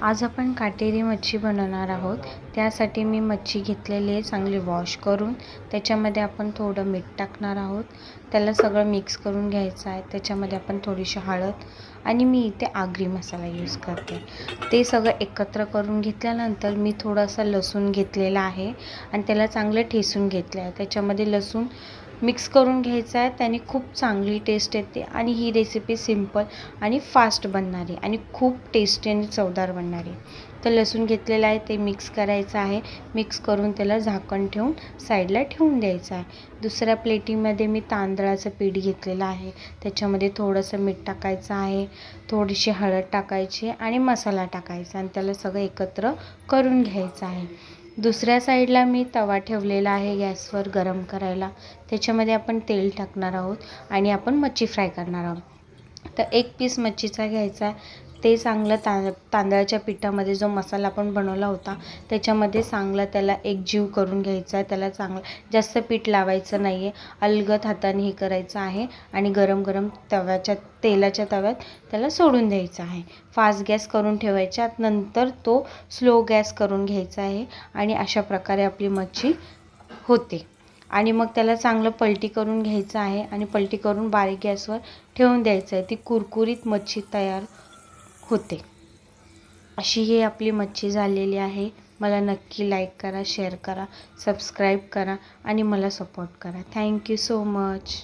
आज आपण काटेरी मच्छी बनवणार आहोत। त्यासाठी मी मच्छी घेतलेली आहे, चांगली वॉश करून त्याच्यामध्ये आपण थोडं मीठ टाकणार आहोत। त्याला सगळं मिक्स करून घ्यायचं आहे। त्याच्यामध्ये आपण थोडीशी हळद आणि मी इथे आगरी मसाला यूज करते। ते सगळं एकत्र करून घेतल्यानंतर मी थोडासा लसूण घेतलेला आहे आणि त्याला चांगलं ठेचून घेतलं आहे। त्याच्यामध्ये लसूण मिक्स करून घ्यायचा आहे, त्याने खूप चांगली टेस्ट येते आणि ही रेसिपी सिंपल आणि फास्ट बनणारी आणि खूप टेस्टी आणि चवदार बनणारी। तर लसूण घेतलेला आहे ते मिक्स करायचं आहे। मिक्स करून त्याला झाकण ठेवून साईडला ठेवून द्यायचं आहे। दुसऱ्या प्लेटीमध्ये मी तांदळाचं पीठ घेतलेलं आहे, त्याच्यामध्ये थोडंसं मीठ टाकायचं आहे, थोडीशी हळद टाकायची आणि मसाला टाकायचा आणि त्याला सगळं एकत्र करून घ्यायचं आहे। दुसऱ्या साईडला मी तवा ठेवलेला आहे गॅसवर गरम करायला। त्याच्यामध्ये आपण तेल टाकणार आहोत आणि आपण मच्छी फ्राय करणार आहोत। तर एक पीस मच्छीचा घ्यायचा, ते चांगलं तांदळाच्या पिठामध्ये जो मसाला आपण बनवला होता त्याच्यामध्ये चांगलं त्याला एकजीव करून घ्यायचा आहे। त्याला चांगलं जास्त पीठ लावायचं नाही आहे, अलगद हाताने हे करायचं आहे आणि गरम गरम तेलाच्या तव्यात त्याला सोडून द्यायचं आहे। फास्ट गॅस करून ठेवायचा, नंतर तो स्लो गॅस करून घ्यायचा आहे आणि अशा प्रकारे आपली मच्छी होते। आणि मग त्याला चांगलं पलटी करून घ्यायचं आहे आणि पलटी करून बारीक गॅसवर ठेवून द्यायचं आहे। ती कुरकुरीत मच्छी तयार होते। अशी ही आपली मच्छी झालेली आहे। मला नक्की लाईक करा, शेअर करा, सबस्क्राईब करा आणि मला सपोर्ट करा। Thank you so much.